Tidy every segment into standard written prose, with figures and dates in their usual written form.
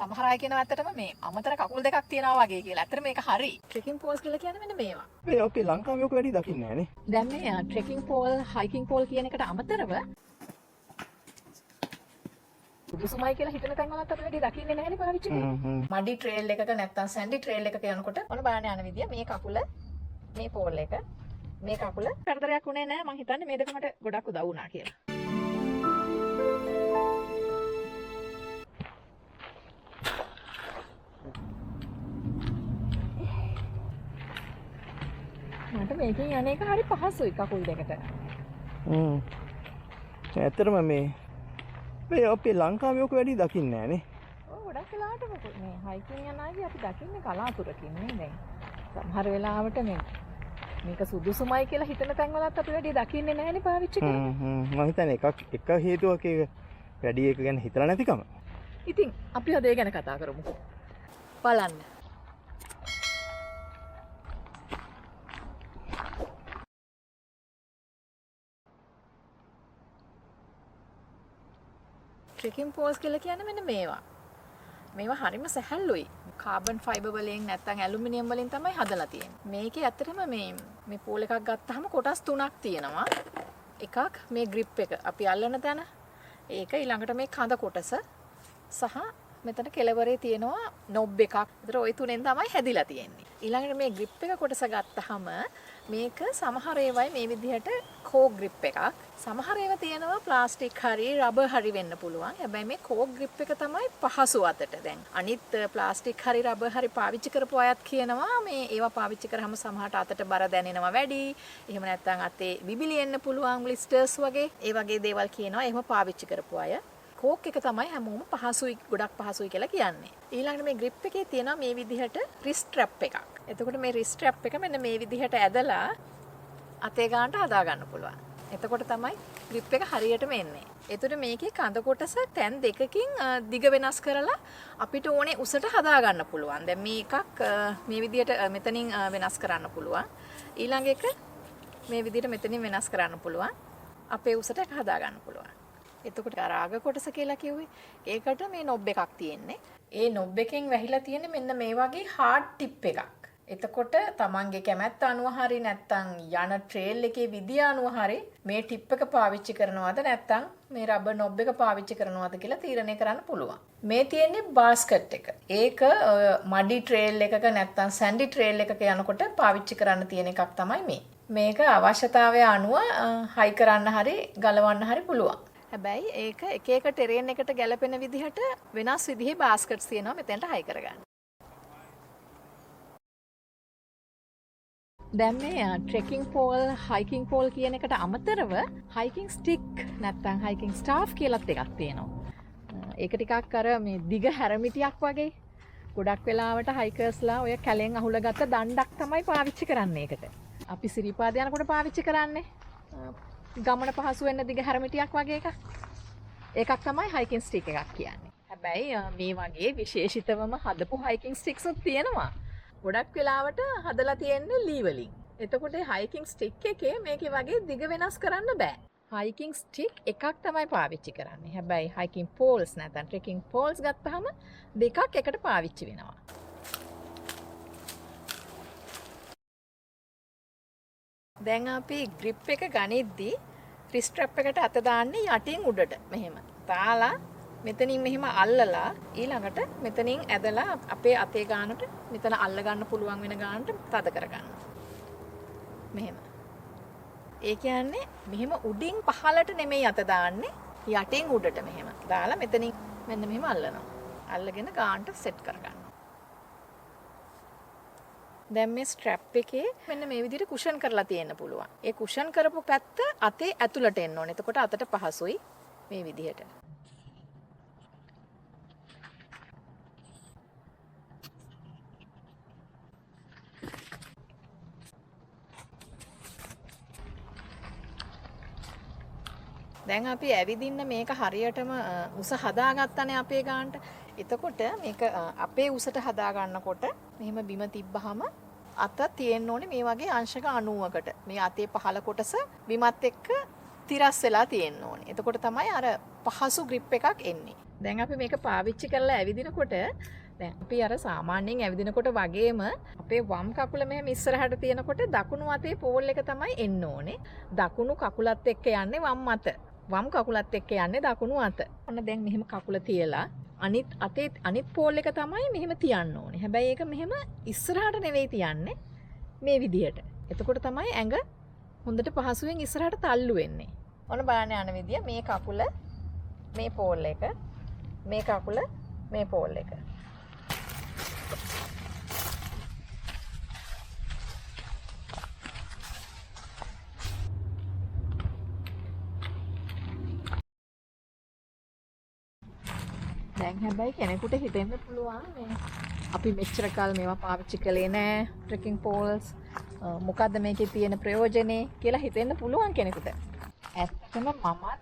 සමහර අය කියනවා ඇත්තටම මේ අමතර කකුල් දෙකක් තියනවා වගේ කියලා. ඇත්තට මේක හරි. ට්‍රෙකින් පෝල්ස් කියලා කියන්නේ මෙන්න මේවා. මේ අපේ ලංකාවේ ඔක වැඩි දකින්නේ නැහනේ. දැන් මේ ට්‍රෙකින් පෝල්, හයිකින් පෝල් කියන එකට අමතරව සුදුසුමයි කියලා හිතන තැන් වලත් අපි වැඩි දකින්නේ නැහැනේ පාවිච්චි කරන්නේ. මඩි ට්‍රේල් එකක නැත්තම් සැන්ඩි ට්‍රේල් එකක යනකොට ඔන්න බලන්න යන විදිය මේ කකුල මේ පෝල් එක මේ කකුල කරදරයක් උනේ නැහැ. මං හිතන්නේ මේ දෙක මට ගොඩක් උදව් වුණා කියලා. මට මේකෙන් යන එක හරි පහසුයි කකුල් දෙකට. ඇත්තටම මේ අපේ ලංකාවේ ඔක වැඩි දකින්නේ නැහනේ. ඔව් ගොඩක් වෙලාවට මොකද මේ හයිකින් යන අය අපි දකින්නේ කලාතුරකින් නේ දැන්. සමහර වෙලාවට මේක සුදුසුමයි කියලා හිතන තැන් වලත් අපි වැඩි දකින්නේ නැහැනේ පාවිච්චි කරන්නේ. මම හිතන්නේ එක හේතුවක් ඒක වැඩි එක ගැන හිතලා නැතිකම. ඉතින් අපි අද ඒ ගැන කතා කරමුකෝ. බලන්න. ට්‍රෙකින් පෝල්ස් කියලා කියන්නේ මෙන්න මේවා. මේවා හරිම සැහැල්ලුයි. කාබන් ෆයිබර් වලින් නැත්නම් ඇලුමිනියම් වලින් තමයි හදලා තියෙන්නේ. මේකේ ඇත්තටම මේ පෝල් එකක් ගත්තාම කොටස් තුනක් තියෙනවා. එකක් මේ ග්‍රිප් එක අපි අල්ලන තැන. ඒක ඊළඟට මේ කඳ කොටස සහ මෙතන කෙළවරේ තියෙනවා නොබ් එකක්. ඒතර ওই තුනෙන් තමයි හැදිලා තියෙන්නේ. ඊළඟට මේ ග්‍රිප් එක කොටස ගත්තාම මේක සමහර ඒවායි මේ විදිහට කෝක් ග්‍රිප් එකක්. සමහර ඒවා තියෙනවා ප්ලාස්ටික් හරි රබර් හරි වෙන්න පුළුවන්. හැබැයි මේ කෝක් ග්‍රිප් එක තමයි පහසු අතට. දැන් අනිත් ප්ලාස්ටික් හරි රබර් හරි පාවිච්චි කරපු අයත් කියනවා මේ ඒවා පාවිච්චි කරාම සමහරට අතට බර දැනෙනවා වැඩි. එහෙම නැත්නම් අතේ විබිලි එන්න පුළුවන් බ්ලිස්ටර්ස් වගේ. ඒ වගේ දේවල් කියනවා එහෙම පාවිච්චි කරපු අය. කෝක් එක තමයි හැමෝම පහසුයි ගොඩක් පහසුයි කියලා කියන්නේ. ඊළඟට මේ ග්‍රිප් එකේ තියෙනවා මේ විදිහට රිස්ට් ස්ට්‍රැප් එකක්. එතකොට මේ රිස්ට් ස්ට්‍රැප් එක මෙන්න මේ විදිහට ඇදලා අතේ ගන්නට හදා ගන්න පුළුවන්. එතකොට තමයි ග්‍රිප් එක හරියටම එන්නේ. එතකොට මේකේ කඳ කොටස තැන් දෙකකින් දිග වෙනස් කරලා අපිට ඕනේ උසට හදා ගන්න පුළුවන්. දැන් මේ එකක් මේ විදිහට මෙතනින් වෙනස් කරන්න පුළුවන්. ඊළඟ එක මේ විදිහට මෙතනින් වෙනස් කරන්න පුළුවන්. අපේ උසට එක හදා ගන්න පුළුවන්. එතකොට රාග කොටස කියලා කිව්වේ ඒකට මේ නොබ් එකක් තියෙන්නේ. ඒ නොබ් එකෙන් වැහිලා තියෙන්නේ මෙන්න මේ වගේ හાર્ඩ් ටිප් එකක්. එතකොට තමන්ගේ කැමැත්ත අනුව හරි නැත්නම් යන ට්‍රේල් එකේ විදිය අනුව හරි මේ ටිප් එක පාවිච්චි කරනවද නැත්නම් මේ රබර් නොබ් එක පාවිච්චි කරනවද කියලා තීරණය කරන්න පුළුවන්. මේ තියෙන්නේ බාස්කට් එක. ඒක මඩි ට්‍රේල් එකක නැත්නම් සැන්ඩි ට්‍රේල් එකක යනකොට පාවිච්චි කරන්න තියෙන එකක් තමයි මේ. මේක අවශ්‍යතාවය අනුව හයි කරන්න හරි ගලවන්න හරි පුළුවන්. හැබැයි ඒක එක එක ටෙරේන් එකට ගැලපෙන විදිහට වෙනස් විදිහේ බාස්කට්ස් තියෙනවා මෙතෙන්ට හයි කරගන්න. දැන් මේ ට්‍රෙකින් පෝල්, හයිකින් පෝල් කියන එකට අමතරව හයිකින් ස්ටික් නැත්නම් හයිකින් ස්ටාෆ් කියලාත් එකක් තියෙනවා. ඒක ටිකක් අර මේ දිග හැරමිටියක් වගේ. ගොඩක් වෙලාවට හයිකර්ස්ලා ඔය කැලෙන් අහුලගත්ත දණ්ඩක් තමයි පාවිච්චි කරන්නේ ඒකට. අපි සිරිපාද යනකොට පාවිච්චි කරන්නේ. ගමන පහසු වෙන්න දිග හැරමිටියක් වගේ එකක්. ඒකක් තමයි හයිකින් ස්ටික් එකක් කියන්නේ. හැබැයි මේ වගේ විශේෂිතවම හදපු හයිකින් ස්ටික්ස් උත් තියෙනවා. ගොඩක් වෙලාවට හදලා තියෙන්නේ ලී වලින්. එතකොට හයිකින් ස්ටික් එකේ මේකේ වගේ දිග වෙනස් කරන්න බෑ. හයිකින් ස්ටික් එකක් තමයි පාවිච්චි කරන්නේ. හැබැයි හයිකින් පෝල්ස් නැත්නම් ට්‍රෙකින් පෝල්ස් ගත්තාම දෙකක් එකට පාවිච්චි වෙනවා. දැන් අපි ග්‍රිප් එක ගනිද්දී රිස්ට් ස්ට්‍රැප් එකට අත දාන්නේ යටින් උඩට මෙහෙම. තාලා මෙතනින් මෙහෙම අල්ලලා ඊළඟට මෙතනින් ඇදලා අපේ අතේ ගානට මෙතන අල්ල ගන්න පුළුවන් වෙන ගානට තද කරගන්න. මෙහෙම. ඒ කියන්නේ මෙහෙම උඩින් පහළට නෙමෙයි අත දාන්නේ යටින් උඩට මෙහෙම. දාලා මෙතනින් මෙන්න මෙහෙම අල්ලනවා. අල්ලගෙන ගානට සෙට් කරගන්න. දැන් මේ ස්ට්‍රැප් එකේ මෙන්න මේ විදිහට කුෂන් කරලා තියෙන්න පුළුවන්. ඒ කුෂන් කරපු පැත්ත අතේ ඇතුළට එන්න ඕනේ. එතකොට අතට පහසුයි මේ විදිහට. දැන් අපි ඇවිදින්න මේක හරියටම උස හදාගත්තනේ අපේ ගානට. එතකොට මේක අපේ උසට හදා ගන්නකොට මෙහෙම බිම තිබ්බහම අත තියෙන්න ඕනේ මේ වගේ අංශක 90කට. මේ අතේ පහළ කොටස බිමත් එක්ක තිරස් වෙලා තියෙන්න ඕනේ. එතකොට තමයි අර පහසු grip එකක් එන්නේ. දැන් අපි මේක පාවිච්චි කරලා ඇවිදිනකොට දැන් අපි අර සාමාන්‍යයෙන් ඇවිදිනකොට වගේම අපේ වම් කකුල මෙහෙම ඉස්සරහට තියනකොට දකුණු අතේ පෝල් එක තමයි එන්න ඕනේ. දකුණු කකුලත් එක්ක යන්නේ වම් අත. වම් කකුලත් එක්ක යන්නේ දකුණු අත. ඔන්න දැන් මෙහෙම කකුල තියලා අනිත් පෝල් එක තමයි මෙහෙම තියන්න ඕනේ. හැබැයි ඒක මෙහෙම ඉස්සරහට නෙවෙයි තියන්නේ. මේ විදිහට. එතකොට තමයි ඇඟ හොඳට පහසුවෙන් ඉස්සරහට තල්ලු වෙන්නේ. ඔන්න බලන්න යන විදිය මේ කකුල මේ පෝල් එක මේ කකුල මේ පෝල් එක. දැන් හැබැයි කෙනෙකුට හිතෙන්න පුළුවන් මේ අපි මෙච්චර කාල මේවා පාවිච්චි කළේ නෑ ට්‍රෙකින් පෝල්ස් මොකද්ද මේකේ තියෙන ප්‍රයෝජනේ කියලා හිතෙන්න පුළුවන් කෙනෙකුට. ඇත්තටම මමත්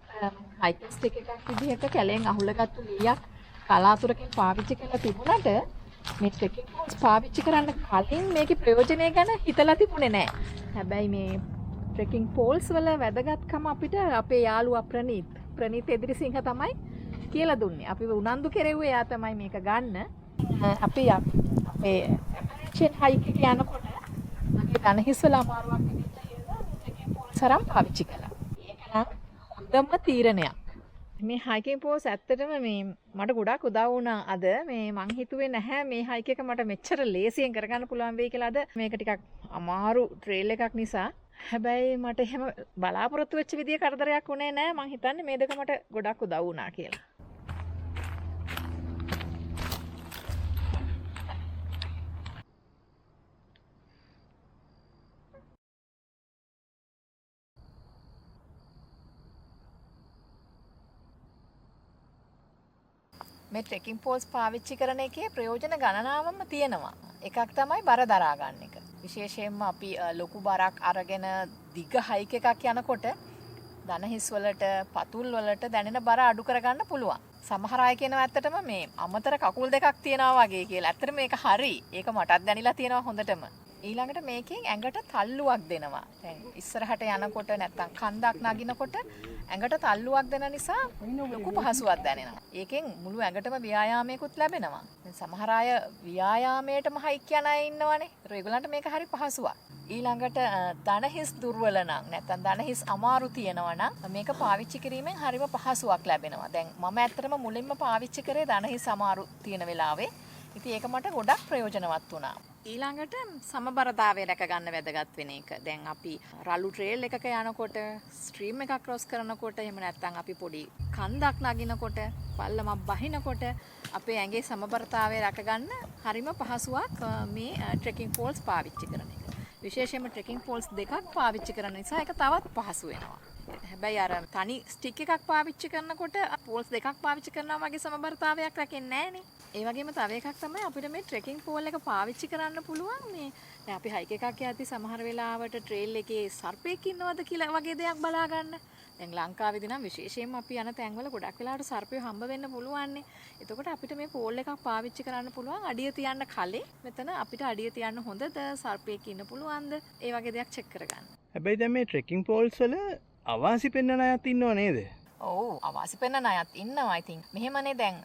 හයිකින් ස්ටික් එකක් විදිහට කැලෙන් අහුලගත්තු ලීයක් කලාතුරකින් පාවිච්චි කරලා තිබුණාට මේ ට්‍රෙකින් පෝල්ස් පාවිච්චි කරන්න කලින් මේකේ ප්‍රයෝජනය ගැන හිතලා තිබුණේ නෑ. හැබැයි මේ ට්‍රෙකින් පෝල්ස් වල වැදගත්කම අපිට අපේ යාළුවා ප්‍රනීත් එදිරිසිංහ තමයි කියලා දුන්නේ. අපි උනන්දු කෙරෙව්වේ එයා තමයි මේක ගන්න. අපි අපේ ඇපරේෂන් හයික් එක යනකොට මගේ දණහිස් වල අමාරුවක් තිබිච්ච හින්දා ට්‍රෙකින් පෝල්ස් අරන් පාවිච්චි කළා. ඒක නම් හොඳම තීරණයක්. මේ හයිකින් පෝල්ස් ඇත්තටම මේ මට ගොඩක් උදව් වුණා අද. මේ මං හිතුවේ නැහැ මේ හයික් එක මට මෙච්චර ලේසියෙන් කරගන්න පුළුවන් වෙයි කියලා. අද මේක ටිකක් අමාරු ට්‍රේල් එකක් නිසා. හැබැයි මට එහෙම බලාපොරොත්තු වෙච්ච විදිය කරදරයක් වුණේ නැහැ. මං හිතන්නේ මේ දෙක මට ගොඩක් උදව් වුණා කියලා. මේ ට්‍රෙකින් පෝල්ස් පාවිච්චි කරන එකේ ප්‍රයෝජන ගණනාවක්ම තියෙනවා. එකක් තමයි බර දරා ගන්න එක. විශේෂයෙන්ම අපි ලොකු බරක් අරගෙන දිග හයික් එකක් යනකොට දණහිස් වලට පතුල් වලට දැනෙන බර අඩු කරගන්න පුළුවන්. සමහර අය කියනවා ඇත්තටම මේ අමතර කකුල් දෙකක් තියනවා වගේ කියලා. ඇත්තට මේක හරි. ඒක මටත් දැනিলা තියෙනවා හොඳටම. ඊළඟට මේකෙන් ඇඟට තල්ලුවක් දෙනවා. දැන් ඉස්සරහට යනකොට නැත්තම් කන්දක් නගිනකොට ඇඟට තල්ලුවක් දෙන නිසා ලොකු පහසුවක් දැනෙනවා. ඒකෙන් මුළු ඇඟටම ව්‍යායාමයකුත් ලැබෙනවා. දැන් සමහර අය ව්‍යායාමයටම හයික් යන අය ඉන්නවනේ. ඒගොල්ලන්ට මේක හරි පහසුවක්. ඊළඟට දණහිස් දුර්වල නම් නැත්තම් දණහිස් අමාරු තියෙනවා නම් මේක පාවිච්චි කිරීමෙන් හරිම පහසුවක් ලැබෙනවා. දැන් මම ඇත්තටම මුලින්ම පාවිච්චි කරේ දණහිස් අමාරු තියෙන වෙලාවේ. ඉතින් ඒක මට ගොඩක් ප්‍රයෝජනවත් වුණා. ඊළඟට සමබරතාවය රැක ගන්න වැදගත් වෙන එක. දැන් අපි රළු ට්‍රේල් එකක යනකොට, ස්ට්‍රීම් එකක් ක්‍රොස් කරනකොට, එහෙම නැත්නම් අපි පොඩි කන්දක් නගිනකොට, පල්ලමක් බහිනකොට අපේ ඇඟේ සමබරතාවය රැක ගන්න හරිම පහසුවක් මේ ට්‍රෙකින් පෝල්ස් පාවිච්චි කරන එක. විශේෂයෙන්ම ට්‍රෙකින් පෝල්ස් දෙකක් පාවිච්චි කරන නිසා ඒක තවත් පහසු වෙනවා. හැබැයි අර තනි ස්ටික් එකක් පාවිච්චි කරනකොට පෝල්ස් දෙකක් පාවිච්චි කරනවා වගේ සමබරතාවයක් රැකෙන්නේ නැහනේ. ඒ වගේම තව එකක් තමයි අපිට මේ ට්‍රෙකින් පෝල් එක පාවිච්චි කරන්න පුළුවන් මේ දැන් අපි හයික් එකක් යද්දි සමහර වෙලාවට ට්‍රේල් එකේ සර්පෙක් ඉන්නවද කියලා වගේ දෙයක් බලා ගන්න. දැන් ලංකාවේදී නම් විශේෂයෙන්ම අපි යන තැන්වල ගොඩක් වෙලාවට සර්පයෝ හම්බ වෙන්න පුළුවන්නේ. එතකොට අපිට මේ පෝල් එකක් පාවිච්චි කරන්න පුළුවන් අඩිය තියන්න කලින් මෙතන අපිට අඩිය තියන්න හොඳද සර්පෙක් ඉන්න පුළුවන්ද ඒ වගේ දෙයක් චෙක් කරගන්න. හැබැයි දැන් මේ ට්‍රෙකින් පෝල්ස් වල අවාසි පෙන්වන අයත් ඉන්නව නේද? ඔව් අවාසි පෙන්වන අයත් ඉන්නවා. ඉතින් මෙහෙමනේ දැන්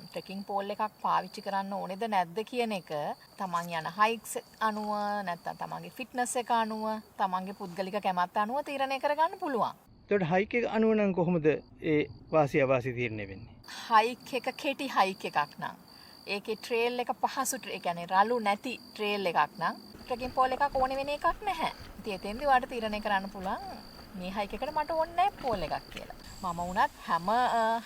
ට්‍රෙකින් පෝල් එකක් පාවිච්චි කරන්න ඕනේද නැද්ද කියන එක තමන් යන හයික්ස් අනුව නැත්නම් තමන්ගේ ෆිට්නස් එක අනුව තමන්ගේ පුද්ගලික කැමැත්ත අනුව තීරණය කරගන්න පුළුවන්. එතකොට හයික් එක අනුව නම් කොහොමද ඒ වාසි අවාසි තීරණය වෙන්නේ? හයික් එක කෙටි හයික් එකක් නම් ඒකේ ට්‍රේල් එක පහසු ඒ කියන්නේ රළු නැති ට්‍රේල් එකක් නම් ට්‍රෙකින් පෝල් එකක් ඕනේ වෙන එකක් නැහැ. ඉතින් එතෙන්දී ඔයාලට තීරණය කරන්න පුළුවන් මේ හයික් එකට මට ඕනේ නැහැ පෝල් එකක් කියලා. මම උනත් හැම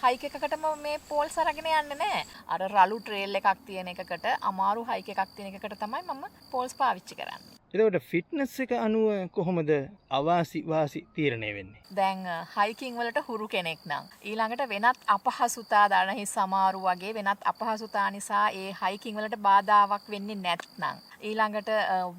හයික් එකකටම මේ පෝල්ස් අරගෙන යන්නේ නැහැ. අර රළු ට්‍රේල් එකක් තියෙන එකකට අමාරු හයික් එකක් තියෙන එකකට තමයි මම පෝල්ස් පාවිච්චි කරන්නේ. එතකොට ෆිට්නස් එක අනුව කොහොමද අවාසි වාසි තීරණය වෙන්නේ? දැන් හයිකින් වලට හුරු කෙනෙක් නම් ඊළඟට වෙනත් අපහසුතා දණහිස් අමාරු වගේ වෙනත් අපහසුතා නිසා ඒ හයිකින් වලට බාධාවක් වෙන්නේ නැත්නම් ඊළඟට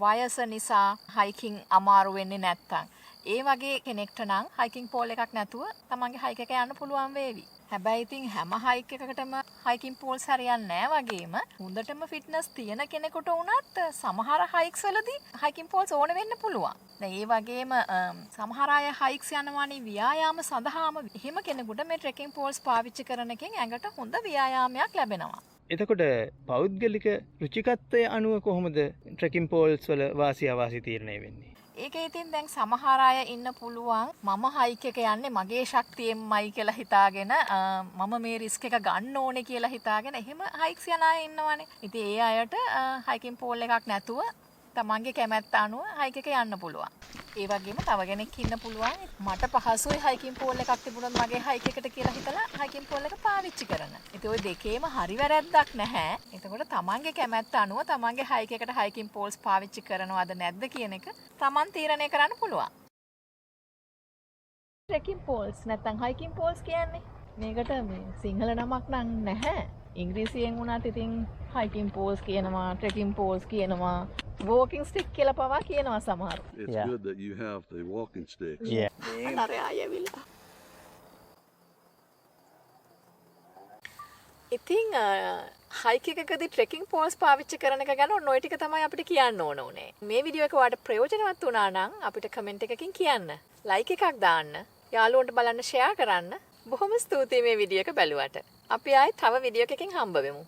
වයස නිසා හයිකින් අමාරු වෙන්නේ නැත්නම් ඒ වගේ කෙනෙක්ට නම් හයිකින් පෝල් එකක් නැතුව තමන්ගේ හයික් එක යන්න පුළුවන් වේවි. හැබැයි ඉතින් හැම හයික් එකකටම හයිකින් පෝල්ස් හරියන්නේ නැහැ වගේම හොඳටම ෆිට්නස් තියෙන කෙනෙකුට වුණත් සමහර හයික්ස් වලදී හයිකින් පෝල්ස් ඕන වෙන්න පුළුවන්. දැන් ඒ වගේම සමහර අය හයික්ස් යනවානේ ව්‍යායාම සඳහාම එහෙම කෙනෙකුට මේ ට්‍රෙකින් පෝල්ස් පාවිච්චි කරන එකෙන් ඇඟට හොඳ ව්‍යායාමයක් ලැබෙනවා. එතකොට පෞද්ගලික රුචිකත්වය අනුව කොහොමද ට්‍රෙකින් පෝල්ස් වල වාසි අවාසි තීරණය වෙන්නේ? ඒක ඉතින් දැන් සමහර අය ඉන්න පුළුවන් මම හයික් එක යන්නේ මගේ ශක්තියෙන්මයි කියලා හිතාගෙන මම මේ රිස්ක් එක ගන්න ඕනේ කියලා හිතාගෙන එහෙම හයික්ස් යන අය ඉන්නවනේ. ඉතින් ඒ අයට හයිකින් පෝල් එකක් නැතුව තමන්ගේ කැමැත්ත අනුව හයික් එක යන්න පුළුවන්. ඒ වගේම තව කෙනෙක් ඉන්න පුළුවන් මට පහසුයි හයිකින් පෝල් එකක් තිබුණොත් මගේ හයික් එකට කියලා හිතලා හයිකින් පෝල් එක පාවිච්චි කරන. ඉතින් ওই දෙකේම හරි වැරද්දක් නැහැ. එතකොට තමන්ගේ කැමැත්ත අනුව තමන්ගේ හයික් එකට හයිකින් පෝල්ස් පාවිච්චි කරනවද නැද්ද කියන එක තමන් තීරණය කරන්න පුළුවන්. ට්‍රෙකින් පෝල්ස් නැත්නම් හයිකින් පෝල්ස් කියන්නේ මේකට මේ සිංහල නමක් නම් නැහැ. ඉංග්‍රීසියෙන් වුණත් ඉතින් හයිකින් පෝල්ස් කියනවා, ට්‍රෙකින් පෝල්ස් කියනවා, walking stick කියලා පවා කියනවා සමහර. It's Yeah. good that you have the walking sticks. Yeah. අර ආයෙවිලා. ඉතින් හයික් එකකදී ට්‍රෙකින් පෝල්ස් පාවිච්චි කරන එක ගැන ඔන්න ඔය ටික තමයි අපිට කියන්න ඕන උනේ. මේ වීඩියෝ එක ඔයාලට ප්‍රයෝජනවත් වුණා නම් අපිට කමෙන්ට් එකකින් කියන්න. ලයික් එකක් දාන්න. යාළුවන්ට බලන්න ෂෙයා කරන්න. බොහොම ස්තුතියි මේ වීඩියෝ එක බැලුවට. අපි ආයේ තව වීඩියෝ එකකින් හම්බ වෙමු.